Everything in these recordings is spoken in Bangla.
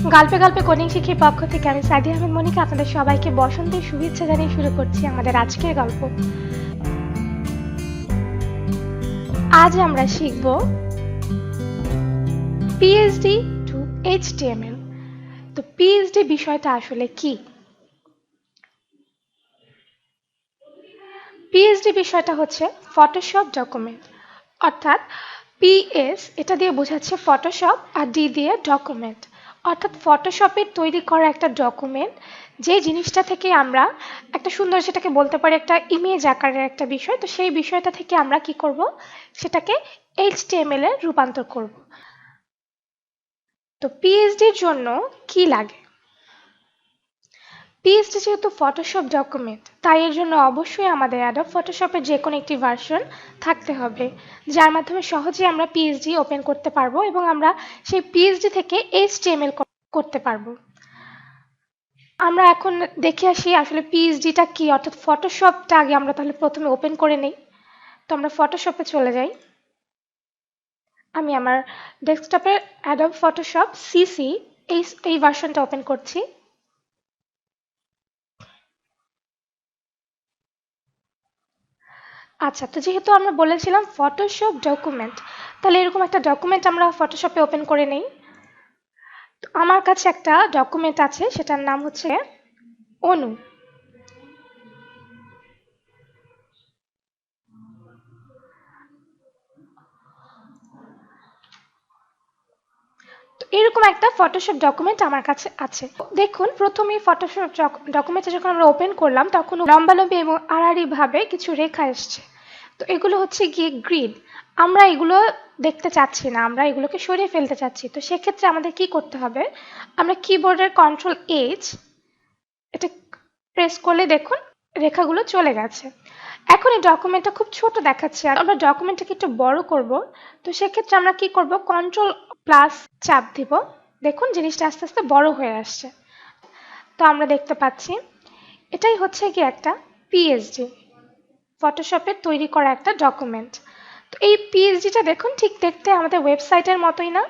গল্পে গল্পে কোডিং শিখির পক্ষ থেকে আমি সাদিয়া আহমেদ মনিকা আপনাদের সবাইকে বসন্তের শুভেচ্ছা জানিয়ে শুরু করছি আমাদের আজকের গল্প। আজ আমরা শিখব পিএইচডি টু এইচটিএমএল। তো পিএইচডি বিষয়টা আসলে কি? পিএইচডি বিষয়টা হচ্ছে ফটোশপ ডকুমেন্ট, অর্থাৎ পিএস এটা দিয়ে বোঝাচ্ছে ফটোশপ আর ডি দিয়ে ডকুমেন্ট, অর্থাৎ ফটোশপের তৈরি করা একটা ডকুমেন্ট যে জিনিসটা থেকে আমরা একটা সুন্দর, সেটাকে বলতে পারি একটা ইমেজ আকারের একটা বিষয়। তো সেই বিষয়টা থেকে আমরা কি করব, সেটাকে এইচটিএমএল এ রূপান্তর করব। তো পিএইচডির জন্য কি লাগে? পিএইচডি যেহেতু ফটোশপ ডকুমেন্ট, তাই এর জন্য অবশ্যই আমাদের অ্যাডোব ফটোশপের যে কোনো একটি ভার্সন থাকতে হবে, যার মাধ্যমে সহজেই আমরা পিএইচডি ওপেন করতে পারবো এবং আমরা সেই পিএইচডি থেকে এইচটিএমএল করতে পারবো। আমরা এখন দেখে আসি আসলে পিএইচডিটা কি, অর্থাৎ ফটোশপটা আগে আমরা তাহলে প্রথমে ওপেন করে নেই। তো আমরা ফটোশপে চলে যাই। আমি আমার ডেস্কটপে অ্যাডোব ফটোশপ সিসি এই ভার্সনটা ওপেন করছি। আচ্ছা, তো যেহেতু আমরা বলেছিলাম ফটোশপ ডকুমেন্ট, তাহলে এরকম একটা ডকুমেন্ট আমরা ফটোশপে ওপেন করে নেই। তো আমার কাছে একটা ডকুমেন্ট আছে, সেটার নাম হচ্ছে অনু। তো এরকম একটা ফটোশপ ডকুমেন্ট আমার কাছে আছে। দেখুন, প্রথমেই ফটোশপ ডকুমেন্টটা যখন আমরা ওপেন করলাম তখন লম্বালম্বি এবং আড়াআড়ি ভাবে কিছু রেখা এসছে। তো এগুলো হচ্ছে গিয়ে গ্রিড। আমরা এগুলো দেখতে চাচ্ছি না, আমরা এগুলোকে সরিয়ে ফেলতে চাচ্ছি। তো সেক্ষেত্রে আমাদের কি করতে হবে, আমরা কিবোর্ডের কন্ট্রোল এইচ এটা প্রেস করলে দেখুন রেখাগুলো চলে গেছে। এখন এই ডকুমেন্টটা খুব ছোট দেখাচ্ছে, আর আমরা ডকুমেন্টটাকে একটু বড় করব। তো সেক্ষেত্রে আমরা কি করব, কন্ট্রোল প্লাস চাপ দিব। দেখুন জিনিসটা আস্তে আস্তে বড় হয়ে আসছে। তো আমরা দেখতে পাচ্ছি এটাই হচ্ছে কি একটা পিএইচডি, ফটোশপের তৈরি করা একটা ডকুমেন্ট। তো এই পিএইচডিটা দেখুন ঠিক দেখতে আমাদের ওয়েবসাইটের মতোই না,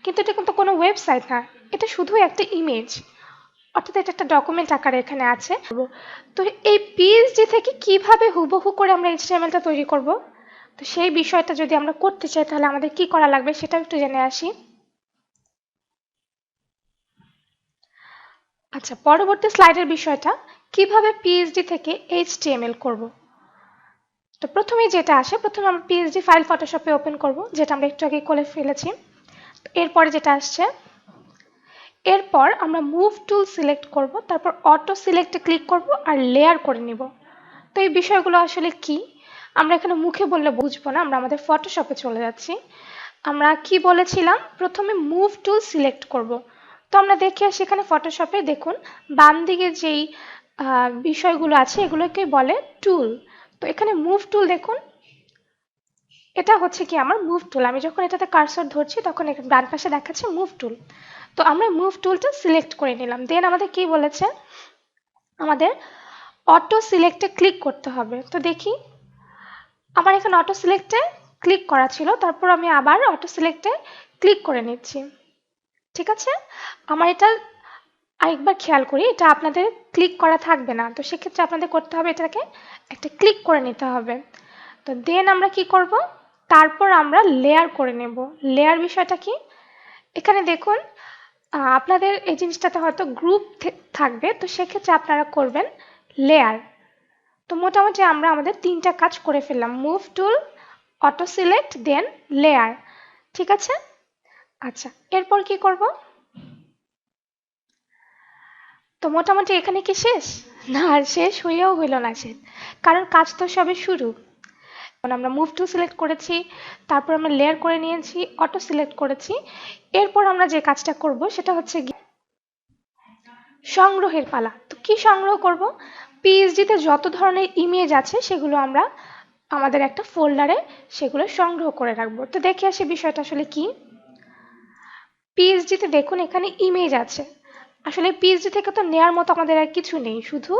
কিন্তু এটা কিন্তু কোনো ওয়েবসাইট না, এটা শুধু একটা ইমেজ, অর্থাৎ এটা একটা ডকুমেন্ট আকারে এখানে আছে। তো এই পিএইচডি থেকে কিভাবে হুবহু করে আমরা এইচটিএমএলটা তৈরি করব, তো সেই বিষয়টা যদি আমরা করতে চাই তাহলে আমাদের কি করা লাগবে সেটা একটু জেনে আসি। আচ্ছা, পরবর্তী স্লাইডের বিষয়টা কিভাবে পিএইচডি থেকে এইচটিএমএল করব। তো প্রথমেই যেটা আসে, প্রথমে আমরা পিএইচডি ফাইল ফটোশপে ওপেন করব, যেটা আমরা একটু আগে করে ফেলেছি। এরপরে যেটা আসছে, এরপর আমরা মুভ টুল সিলেক্ট করব, তারপর অটো সিলেক্টে ক্লিক করব আর লেয়ার করে নিব। তো এই বিষয়গুলো আসলে কি আমরা এখানে মুখে বললে বুঝবো না, আমরা আমাদের ফটোশপে চলে যাচ্ছি। আমরা কি বলেছিলাম, প্রথমে মুভ টুল সিলেক্ট করব। তো আমরা দেখি সেখানে ফটোশপে দেখুন বাম দিকে যেই বিষয়গুলো আছে এগুলোকে বলে টুল। তো এখানে মুভ টুল দেখুন, এটা হচ্ছে কি আমার মুভ টুল। আমি যখন এটাতে কার্সর ধরছি তখন ডান পাশে দেখাচ্ছে মুভ টুল। তো আমরা মুভ টুলটা সিলেক্ট করে নিলাম। দেন আমাদের কি বলেছে, আমাদের অটো সিলেক্টে ক্লিক করতে হবে। তো দেখি আমার এখানে অটো সিলেক্টে ক্লিক করা ছিল, তারপর আমি আবার অটো সিলেক্টে ক্লিক করে নিচ্ছি। ঠিক আছে, আমার এটা আরেকবার খেয়াল করি, এটা আপনাদের ক্লিক করা থাকবে না, তো সেক্ষেত্রে আপনাদের করতে হবে এটাকে একটা ক্লিক করে নিতে হবে। তো দেন আমরা কি করব, তারপর আমরা লেয়ার করে নেব। লেয়ার বিষয়টা কি, এখানে দেখুন আপনাদের এই জিনিসটাতে হয়তো গ্রুপ থাকবে, তো সেক্ষেত্রে আপনারা করবেন লেয়ার। তো মোটামুটি আমরা আমাদের তিনটা কাজ করে ফেললাম, মুভ টুল, অটো সিলেক্ট, দেন লেয়ার। ঠিক আছে, আচ্ছা এরপর কি করব, তো মোটামুটি এখানে কি শেষ? না, আর শেষ হইয়াও হইল না শেষ, কারণ কাজ তো সবে শুরু। আমরা মুভ টু সিলেক্ট করেছি, তারপর আমরা লেয়ার করে নিয়েছি, অটো সিলেক্ট করেছি। এরপর আমরা যে কাজটা করব সেটা হচ্ছে সংগ্রহের পালা। তো কি সংগ্রহ করব, পিএইচডিতে যত ধরনের ইমেজ আছে সেগুলো আমরা আমাদের একটা ফোল্ডারে সেগুলো সংগ্রহ করে রাখবো। তো দেখে আসি বিষয়টা আসলে কি। পিএইচডিতে দেখুন এখানে ইমেজ আছে, আসলে পিএইচডি থেকে তো নেয়ার মতো আমাদের আর কিছু নেই, শুধু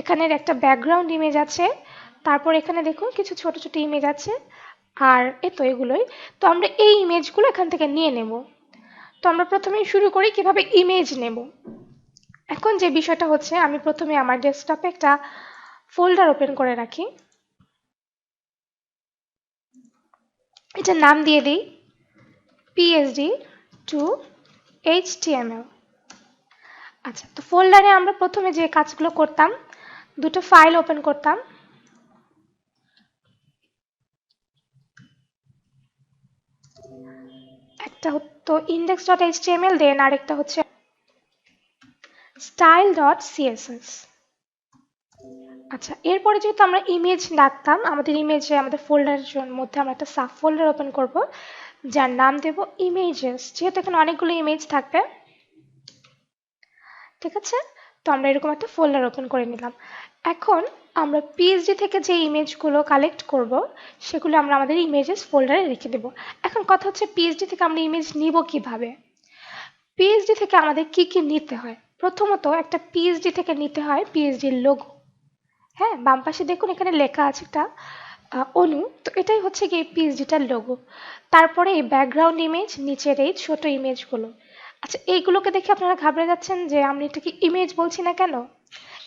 এখানের একটা ব্যাকগ্রাউন্ড ইমেজ আছে, তারপর এখানে দেখুন কিছু ছোট ছোট ইমেজ আছে, আর এগুলোই। তো আমরা এই ইমেজগুলো এখান থেকে নিয়ে নেব। তো আমরা প্রথমেই শুরু করি কিভাবে ইমেজ নেব। এখন যে বিষয়টা হচ্ছে, আমি প্রথমে আমার ডেস্কটপে একটা ফোল্ডার ওপেন করে রাখি। এটার নাম দিয়ে দিই PSD to HTML। আচ্ছা, তো ফোল্ডারে আমরা প্রথমে যে কাজগুলো করতাম, দুটো ফাইল ওপেন করতাম। একটা হতো index.html, দেন আরেকটা হচ্ছে style.css। আচ্ছা, এরপরে যেহেতু আমরা ইমেজ রাখতাম, আমাদের ফোল্ডারের মধ্যে আমরা একটা সাব ফোল্ডার ওপেন করব, যার নাম দেব ইমেজেস। যেহেতু এখানে অনেকগুলো ইমেজ থাকবে, ঠিক আছে, তো আমরা এরকম একটা ফোল্ডার ওপেন করে নিলাম। এখন আমরা পিএসডি থেকে যে ইমেজগুলো কালেক্ট করব, সেগুলো আমরা আমাদের ইমেজেস ফোল্ডারে রেখে দেব। এখন কথা হচ্ছে, পিএসডি থেকে আমরা ইমেজ নিব কিভাবে। পিএসডি থেকে আমাদের কি কি নিতে হয়? প্রথমত একটা পিএসডি থেকে নিতে হয় পিএসডির লোগো। হ্যাঁ, বাম পাশে দেখুন এখানে লেখা আছে একটা অনু, তো এটাই হচ্ছে কি পিএসডিটার লোগো। তারপরে এই ব্যাকগ্রাউন্ড ইমেজ, নিচের এই ছোট ইমেজগুলো। আচ্ছা, এইগুলোকে দেখে আপনারা ঘাবড়ে যাচ্ছেন যে আমি এটাকে ইমেজ বলছি না কেন।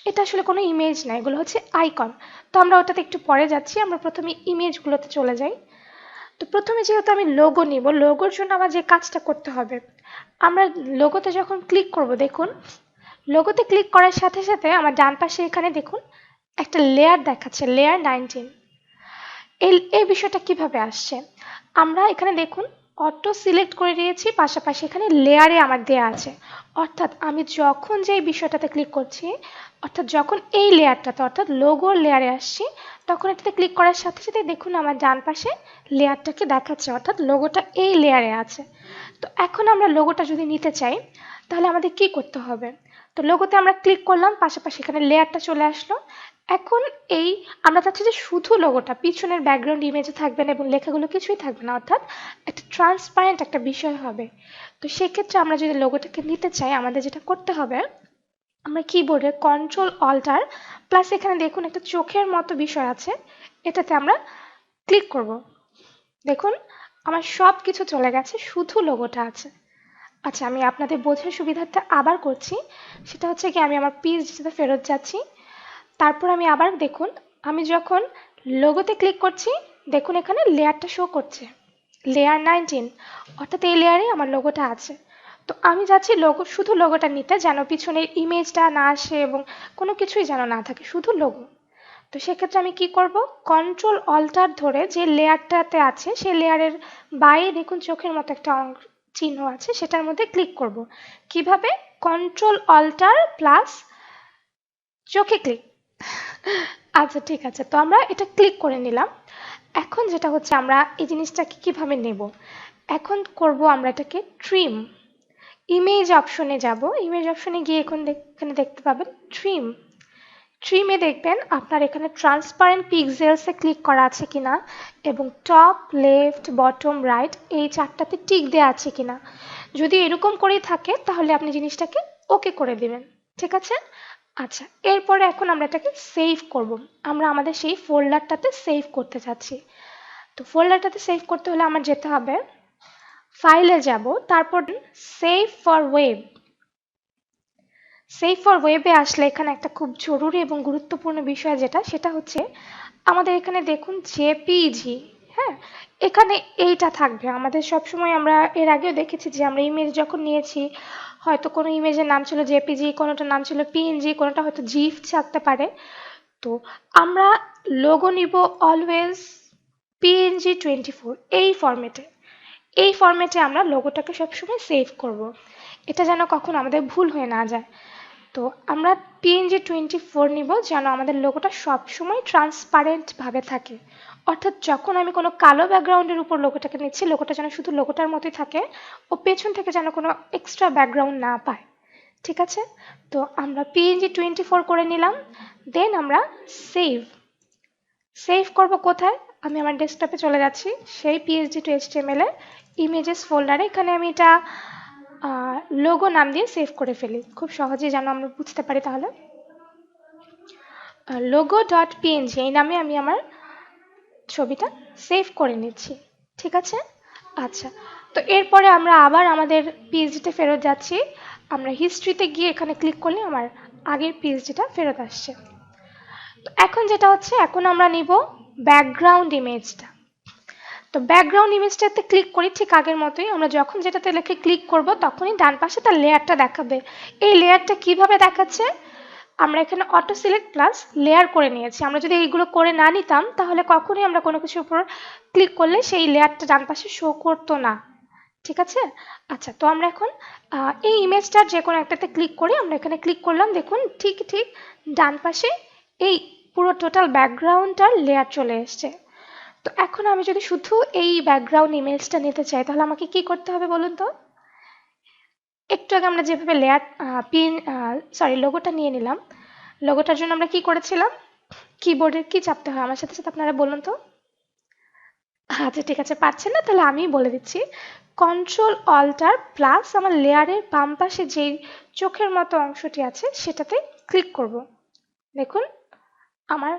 এটা আসলে কোনো ইমেজ না, এগুলো হচ্ছে আইকন। তো আমরা ওটাতে একটু পরে যাচ্ছি, আমরা প্রথমে ইমেজগুলোতে চলে যাই। তো প্রথমে যেহেতু আমি লোগো নিব, লোগোর জন্য আমার যে কাজটা করতে হবে, আমরা লোগোতে যখন ক্লিক করব, দেখুন লোগোতে ক্লিক করার সাথে সাথে আমার ডান পাশে এখানে দেখুন একটা লেয়ার দেখাচ্ছে, লেয়ার 19। এই বিষয়টা কিভাবে আসছে, আমরা এখানে দেখুন অটো সিলেক্ট করে দিয়েছি, পাশাপাশি এখানে লেয়ারে আমার দেয়া আছে। অর্থাৎ আমি যখন যে বিষয়টাতে ক্লিক করছি, অর্থাৎ যখন এই লেয়ারটাতে অর্থাৎ লোগোর লেয়ারে আসছি, তখন এটাতে ক্লিক করার সাথে সাথে দেখুন আমার ডান পাশে লেয়ারটাকে দেখাচ্ছে, অর্থাৎ লোগোটা এই লেয়ারে আছে। তো এখন আমরা লোগোটা যদি নিতে চাই, তাহলে আমাদের কি করতে হবে? তো লোগোতে আমরা ক্লিক করলাম, পাশাপাশি এখানে লেয়ারটা চলে আসলো। এখন আমরা চাচ্ছি যে শুধু লোগোটা, পিছনের ব্যাকগ্রাউন্ড ইমেজে থাকবে না এবং লেখাগুলো কিছুই থাকবে না, অর্থাৎ একটা ট্রান্সপারেন্ট একটা বিষয় হবে। তো সেক্ষেত্রে আমরা যদি লোগোটাকে নিতে চাই, আমাদের যেটা করতে হবে, আমরা কিবোর্ডে Ctrl+Alt+, এখানে দেখুন একটা চোখের মতো বিষয় আছে, এটাতে আমরা ক্লিক করব। দেখুন আমার সব কিছু চলে গেছে, শুধু লোগোটা আছে। আচ্ছা, আমি আপনাদের বোঝার সুবিধার্থে আবার করছি। সেটা হচ্ছে কি, আমি আমার পিএইচডিতে ফেরত যাচ্ছি। তারপর আমি আবার দেখুন, আমি যখন লোগোতে ক্লিক করছি, দেখুন এখানে লেয়ারটা শো করছে, লেয়ার 19, অর্থাৎ এই লেয়ারে আমার লোগোটা আছে। তো আমি যাচ্ছি শুধু লোগোটা নিতে, যেন পিছনের ইমেজটা না আসে এবং কোনো কিছুই যেন না থাকে, শুধু লোগো। তো সেক্ষেত্রে আমি কি করব, Ctrl+Alt ধরে যে লেয়ারটাতে আছে সেই লেয়ারের বাইরে দেখুন চোখের মতো একটা চিহ্ন আছে, সেটার মধ্যে ক্লিক করব। কিভাবে? Ctrl+Alt+, চোখে ক্লিক। আচ্ছা, ঠিক আছে, তো আমরা এটা ক্লিক করে নিলাম। এখন যেটা হচ্ছে, আমরা এই জিনিসটাকে কিভাবে নেব, এখন করব আমরা এটাকে ট্রিম। ইমেজ অপশনে যাব, ইমেজ অপশনে গিয়ে এখানে দেখতে পাবেন ট্রিম। ট্রিমে দেখবেন আপনার এখানে ট্রান্সপারেন্ট পিক্সেলসে ক্লিক করা আছে কিনা এবং টপ, লেফট, বটম, রাইট এই চারটাতে টিক দেওয়া আছে কিনা। যদি এরকম করেই থাকে, তাহলে আপনি জিনিসটাকে ওকে করে দিবেন, ঠিক আছে। আচ্ছা, এরপরে এখন আমরা এটাকে সেভ করব। আমরা আমাদের সেই ফোল্ডারটাতে সেভ করতে চাচ্ছি। তো ফোল্ডারটাতে সেভ করতে হলে আমার যেতে হবে, ফাইলে যাব, তারপর save for web. Save for ওয়েবে আসলে এখানে একটা খুব জরুরি এবং গুরুত্বপূর্ণ বিষয় সেটা হচ্ছে, আমাদের এখানে দেখুন জেপিজি। হ্যাঁ, এখানে এইটা থাকবে আমাদের সবসময়। আমরা এর আগেও দেখেছি যে আমরা ইমেজ যখন নিয়েছি, হয়তো কোনো ইমেজের নাম ছিল জেপিজি, কোনোটার নাম ছিল পিএনজি, কোনোটা হয়তো জিফ থাকতে পারে। তো আমরা লোগো নিব অলওয়েজ PNG24 এই ফরম্যাটে আমরা লোগোটাকে সবসময় সেভ করব। এটা যেন কখনো আমাদের ভুল হয়ে না যায়। তো আমরা PNG24 নিব, যেন আমাদের লোগোটা সবসময় ট্রান্সপারেন্টভাবে থাকে। অর্থাৎ যখন আমি কোনো কালো ব্যাকগ্রাউন্ডের উপর লোগোটাকে নিচ্ছি, লোগোটা যেন শুধু লোগোটার মতোই থাকে ও পেছন থেকে যেন কোনো এক্সট্রা ব্যাকগ্রাউন্ড না পায়, ঠিক আছে। তো আমরা PNG24 করে নিলাম, দেন আমরা সেভ করব কোথায়, আমি আমার ডেস্কটপে চলে যাচ্ছি, সেই PSD to HTML এর ইমেজেস ফোল্ডারে। এখানে আমি এটা লোগো নাম দিয়ে সেভ করে ফেলি, খুব সহজেই যেন আমরা বুঝতে পারি। তাহলে logo.png এই নামে আমি আমার ছবিটা সেভ করে নিচ্ছি, ঠিক আছে। আচ্ছা, তো এরপরে আমরা আবার আমাদের পিএইচডিতে ফেরত যাচ্ছি। আমরা হিস্ট্রিতে গিয়ে এখানে ক্লিক করলে আমার আগের পিএইচডিটা ফেরত আসছে। তো এখন যেটা হচ্ছে, এখন আমরা নিব ব্যাকগ্রাউন্ড ইমেজটা। তো ব্যাকগ্রাউন্ড ইমেজটাতে ক্লিক করি ঠিক আগের মতোই। আমরা যখন যেটাতে লেখে ক্লিক করব তখনই ডান পাশে তার লেয়ারটা দেখাবে। এই লেয়ারটা কিভাবে দেখাচ্ছে, আমরা এখানে অটো সিলেক্ট প্লাস লেয়ার করে নিয়েছি। আমরা যদি এইগুলো করে না নিতাম তাহলে কখনোই আমরা কোনো কিছুর উপর ক্লিক করলে সেই লেয়ারটা ডান পাশে শো করতো না। ঠিক আছে? আচ্ছা, তো আমরা এখন এই ইমেজটার যে কোনো একটাতে ক্লিক করি। আমরা এখানে ক্লিক করলাম, দেখুন ঠিক ডান পাশে এই পুরো টোটাল ব্যাকগ্রাউন্ডটার লেয়ার চলে এসছে। তো এখন আমি যদি শুধু এই ব্যাকগ্রাউন্ড ইমেজটা নিতে চাই তাহলে আমাকে কি করতে হবে বলুন তো? একটু আগে আমরা যেভাবে লেয়ার লোগোটা নিয়ে নিলাম, লোগোটার জন্য আমরা কি করেছিলাম? কিবোর্ডের কি চাপতে হয় আমার সাথে সাথে আপনারা বলুন তো? আচ্ছা ঠিক আছে, পারছেন না তাহলে আমি বলে দিচ্ছি। কন্ট্রোল অল্টার প্লাস আমার লেয়ারের বাম পাশে যেই চোখের মতো অংশটি আছে সেটাতে ক্লিক করব। দেখুন আমার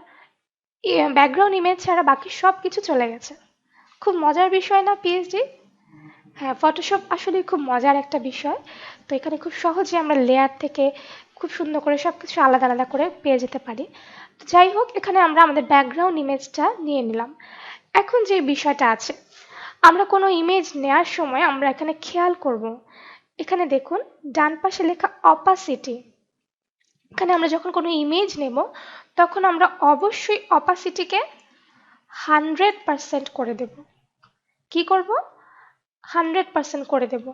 ব্যাকগ্রাউন্ড ইমেজ ছাড়া বাকি সব কিছু চলে গেছে। খুব মজার বিষয় না পিএইচডি? হ্যাঁ, ফটোশপ আসলে খুব মজার একটা বিষয়। তো এখানে খুব সহজে আমরা লেয়ার থেকে খুব সুন্দর করে সব কিছু আলাদা আলাদা করে পেয়ে যেতে পারি। তো যাই হোক, এখানে আমরা আমাদের ব্যাকগ্রাউন্ড ইমেজটা নিয়ে নিলাম। এখন যে বিষয়টা আছে, আমরা কোনো ইমেজ নেওয়ার সময় আমরা এখানে খেয়াল করব, এখানে দেখুন ডান পাশে লেখা অপাসিটি। এখানে আমরা যখন কোনো ইমেজ নেব তখন আমরা অবশ্যই অপাসিটিকে 100% করে দেব। কি করব? 100% করে দেব।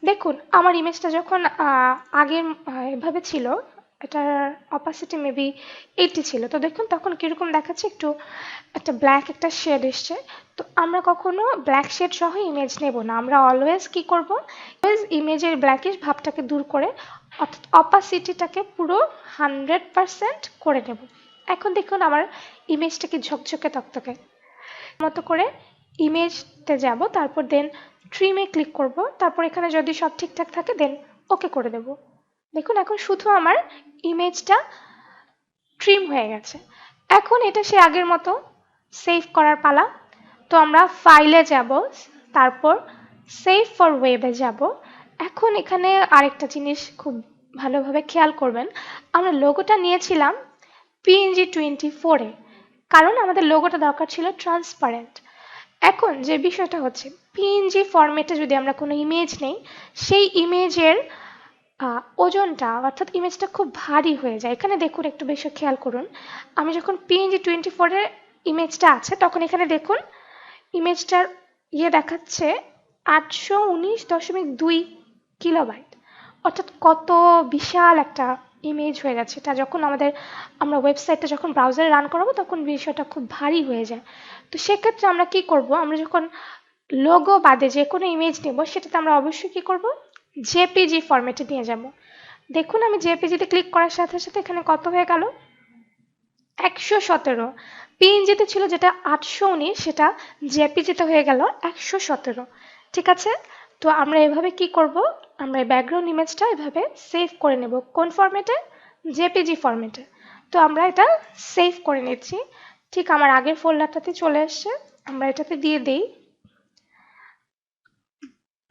দেখুন আমার ইমেজটা যখন আগের এভাবে ছিল, এটার অপাসিটি মেবি 80 ছিল। তো দেখুন তখন কীরকম দেখাচ্ছে, একটু একটা ব্ল্যাক একটা শেড এসছে। তো আমরা কখনো ব্ল্যাক শেড সহ ইমেজ নেব না। আমরা অলওয়েজ কি করব? অলওয়েজ ইমেজের ব্ল্যাকিশ ভাবটাকে দূর করে অর্থাৎ অপাসিটিটাকে পুরো 100% করে নেব। এখন দেখুন আমার ইমেজটাকে ঝকঝকে তকতকে মতো করে ইমেজতে যাব, তারপর দেন ট্রিমে ক্লিক করব, তারপর এখানে যদি সব ঠিকঠাক থাকে দেন ওকে করে দেব। দেখুন এখন শুধু আমার ইমেজটা ট্রিম হয়ে গেছে। এখন এটা সে আগের মতো সেভ করার পালা। তো আমরা ফাইলে যাব, তারপর সেভ ফর ওয়েবে যাব। এখন এখানে আরেকটা জিনিস খুব ভালোভাবে খেয়াল করবেন, আমরা লোগোটা নিয়েছিলাম PNG24-এ, কারণ আমাদের লোগোটা দরকার ছিল ট্রান্সপারেন্ট। এখন যে বিষয়টা হচ্ছে, পিএনজি ফরম্যাটে যদি আমরা কোনো ইমেজ নেই, সেই ইমেজের ওজনটা অর্থাৎ ইমেজটা খুব ভারী হয়ে যায়। এখানে দেখুন একটু বেশি খেয়াল করুন, আমি যখন PNG24-এর ইমেজটা আছে তখন এখানে দেখুন ইমেজটার দেখাচ্ছে 819.2 কিলোবাইট, অর্থাৎ কত বিশাল একটা ইমেজ হয়ে যাচ্ছে। এটা যখন আমরা ওয়েবসাইটটা যখন ব্রাউজারে রান করাবো তখন বিষয়টা খুব ভারী হয়ে যায়। তো সেক্ষেত্রে আমরা কি করব, আমরা যখন লোগো বাদে যে কোনো ইমেজ নেব সেটাতে আমরা অবশ্যই কি করব, জেপিজি ফরম্যাটে নিয়ে যাব। দেখুন আমি জেপিজিতে ক্লিক করার সাথে সাথে এখানে কত হয়ে গেল, 117। পিএনজিতে ছিল যেটা 819, সেটা জেপিজিতে হয়ে গেল 117। ঠিক আছে? তো আমরা এভাবে কি করব, আমরা ব্যাকগ্রাউন্ড ইমেজটা এভাবে সেভ করে নেব। কোন ফরম্যাটে? জেপিজি ফরম্যাটে। তো আমরা এটা সেভ করে নিচ্ছি। ঠিক আমার আগের ফোল্ডারটাতে চলে এসছে, আমরা এটাতে দিয়ে দিই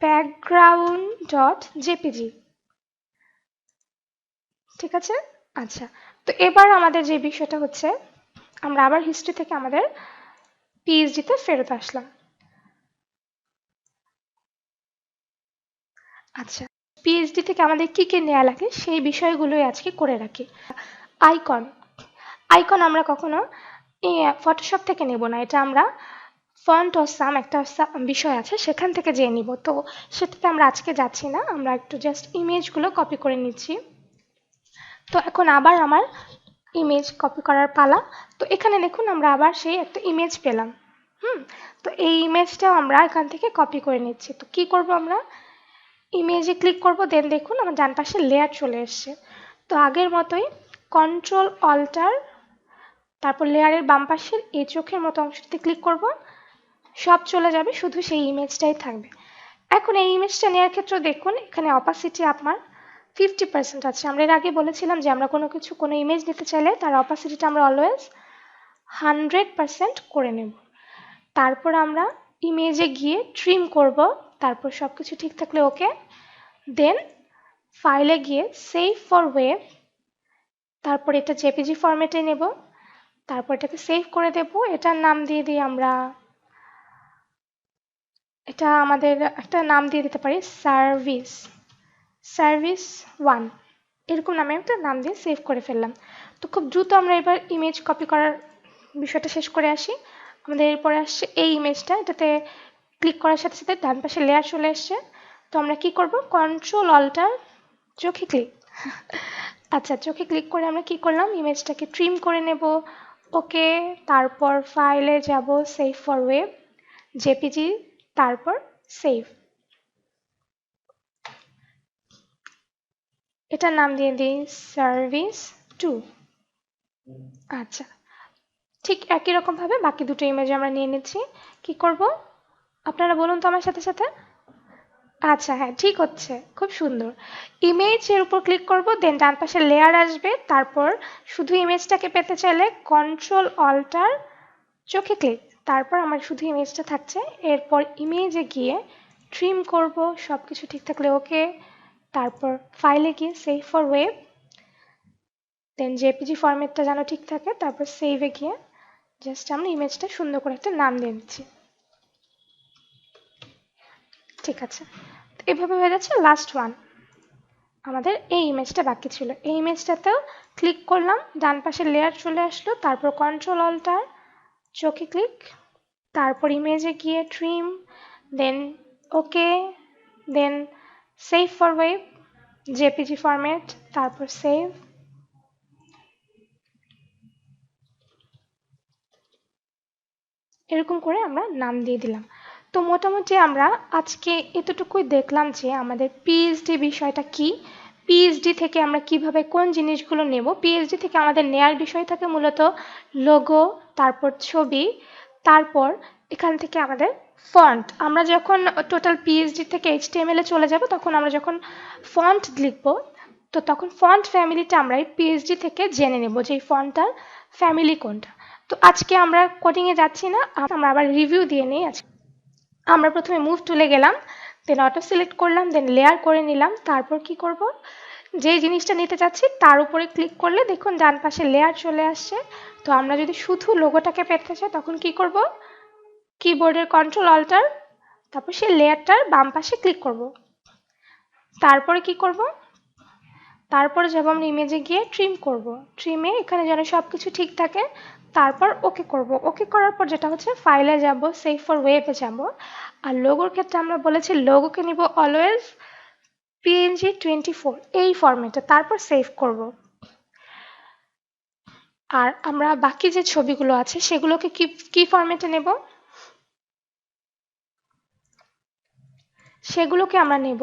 background.jpg। ঠিক আছে? আচ্ছা, তো এবার আমাদের যে বিষয়টা হচ্ছে, আমরা আবার হিস্ট্রি থেকে আমাদের পিএইচডিতে ফেরত আসলাম। আচ্ছা, পিএইচডি থেকে আমাদের কি কি নেওয়া লাগে সেই বিষয়গুলোই আজকে করে রাখি। আইকন, আইকন আমরা কখনো ফটোশপ থেকে নেব না, এটা আমরা ফন্ট ও সাম একটা বিষয় আছে সেখান থেকে যেয়ে নিব। তো সেটাতে আমরা আজকে যাচ্ছি না, আমরা একটু জাস্ট ইমেজগুলো কপি করে নিচ্ছি। তো এখন আবার আমার ইমেজ কপি করার পালা। তো এখানে দেখুন আমরা আবার সেই একটা ইমেজ পেলাম। তো এই ইমেজটাও আমরা এখান থেকে কপি করে নিচ্ছি। তো কি করব, আমরা ইমেজে ক্লিক করব, দেন দেখুন আমার ডান পাশে লেয়ার চলে এসছে। তো আগের মতোই কন্ট্রোল অল্টার, তারপর লেয়ারের বাম পাশের এই চোখের মতো অংশটিতে ক্লিক করব, সব চলে যাবে, শুধু সেই ইমেজটাই থাকবে। এখন এই ইমেজটা নেওয়ার ক্ষেত্রে দেখুন এখানে অপাসিটি আমার 50% আছে। আমরা এর আগে বলেছিলাম যে আমরা কোনো ইমেজ নিতে চাইলে তার অপাসিটিটা আমরা অলওয়েজ 100% করে নেব। তারপর আমরা ইমেজে গিয়ে ট্রিম করব, তারপর সবকিছু ঠিক থাকলে ওকে, দেন ফাইলে গিয়ে সেভ ফর ওয়েব, তারপর এটা জেপিজি ফরম্যাটে নেব, তারপর এটাকে সেভ করে দেব। এটার নাম দিয়ে দিই আমরা, এটা আমাদের একটা নাম দিয়ে দিতে পারি সার্ভিস 1, এরকম নামে একটা নাম দিয়ে সেভ করে ফেললাম। তো খুব দ্রুত আমরা এবার ইমেজ কপি করার বিষয়টা শেষ করে আসি। আমাদের এরপরে আসছে এই ইমেজটা, এটাতে ক্লিক করার সাথে সাথে ডান পাশে লেয়ার চলে আসছে। তো আমরা কি করব, কন্ট্রোল অল্টার চোখে ক্লিক। আচ্ছা, চোখে ক্লিক করে আমরা কি করলাম, ইমেজটাকে ট্রিম করে নেব। ওকে, তারপর ফাইলে যাব, সেভ ফর ওয়েব, জেপিজি, তারপর সেভ। এটার নাম দিয়ে দিই সার্ভিস 2। আচ্ছা, ঠিক একই রকম ভাবে বাকি দুটো ইমেজ আমরা নিয়ে নিচ্ছি। কি করব আপনারা বলুন তো আমার সাথে সাথে। আচ্ছা হ্যাঁ, ঠিক হচ্ছে, খুব সুন্দর। ইমেজের উপর ক্লিক করব, দেন ডান পাশে লেয়ার আসবে, তারপর শুধু ইমেজটাকে পেতে চাইলে কন্ট্রোল অল্টার চোখে ক্লিক, তারপর আমার শুধু ইমেজটা থাকছে। এরপর ইমেজে গিয়ে ট্রিম করব, সব কিছু ঠিক থাকলে ওকে, তারপর ফাইলে গিয়ে save for web, then JPG ফরম্যাটটা যেন ঠিক থাকে, তারপর সেভে গিয়ে জাস্ট আমরা ইমেজটা সুন্দর করে একটা নাম দিয়ে দিচ্ছি। ঠিক আছে, এভাবে হয়ে যাচ্ছে। লাস্ট ওয়ান, আমাদের এই ইমেজটা বাকি ছিল। এই ইমেজটাতেও ক্লিক করলাম, ডান পাশে লেয়ার চলে আসলো, তারপর কন্ট্রোল অল্টার চোখে ক্লিক, তারপর ইমেজে গিয়ে trim, then okay, then save for web, JPG format, তারপর সেভ। এরকম করে আমরা নাম দিয়ে দিলাম। তো মোটামুটি আমরা আজকে এতটুকুই দেখলাম যে আমাদের পিএইচডি বিষয়টা কি, পিএইচডি থেকে আমরা কিভাবে কোন জিনিসগুলো নেব। পিএইচডি থেকে আমাদের নেয়ার বিষয় থাকে মূলত লোগো, তারপর ছবি, তারপর এখান থেকে আমাদের ফন্ট। আমরা যখন টোটাল পিএইচডি থেকে এইচটিএমএল এ চলে যাব, তখন আমরা যখন ফন্ট লিখব, তো তখন ফন্ট ফ্যামিলিটা আমরা পিএইচডি থেকে জেনে নেব যে এই ফন্টটার ফ্যামিলি কোনটা। তো আজকে আমরা কোডিংয়ে যাচ্ছি না, আমরা আবার রিভিউ দিয়ে নিই। আজকে আমরা প্রথমে মুভ টুলে গেলাম, দেন অটো সিলেক্ট করলাম, দেন লেয়ার করে নিলাম। তারপর কি করব, যে জিনিসটা নিতে চাচ্ছি তার উপরে ক্লিক করলে দেখুন ডান পাশে লেয়ার চলে আসছে। তো আমরা যদি শুধু লোগোটাকে পেতে চাই তখন কি করব, কিবোর্ডের কন্ট্রোল অল্টার, তারপর সেই লেয়ারটার বাম পাশে ক্লিক করব। তারপরে কি করব, তারপরে যাব আমরা ইমেজে গিয়ে ট্রিম করব। ট্রিমে এখানে যেন সব কিছু ঠিক থাকে, তারপর ওকে করব। ওকে করার পর যেটা হচ্ছে, ফাইলে যাব, সেভ ফর ওয়েবে যাব। আর লোগোর ক্ষেত্রে আমরা বলেছি লোগোকে নিব অলওয়েজ PNG24 এই ফরম্যাটে, তারপর সেভ করব। আর আমরা বাকি যে ছবিগুলো আছে সেগুলোকে কি ফরম্যাটে নেব, সেগুলোকে আমরা নেব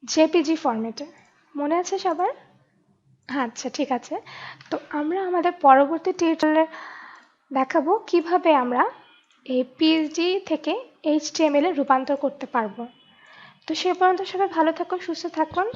জেপিজি ফরম্যাটে। মনে আছে সবার? আচ্ছা ঠিক আছে। তো আমরা আমাদের পরবর্তী টিউটোরিয়ালে দেখাবো কিভাবে আমরা এই পিএইচডি থেকে এইচটিএমএল এ রূপান্তর করতে পারবো। তো সে পর্যন্ত সবাই ভালো থাকুন, সুস্থ থাকুন।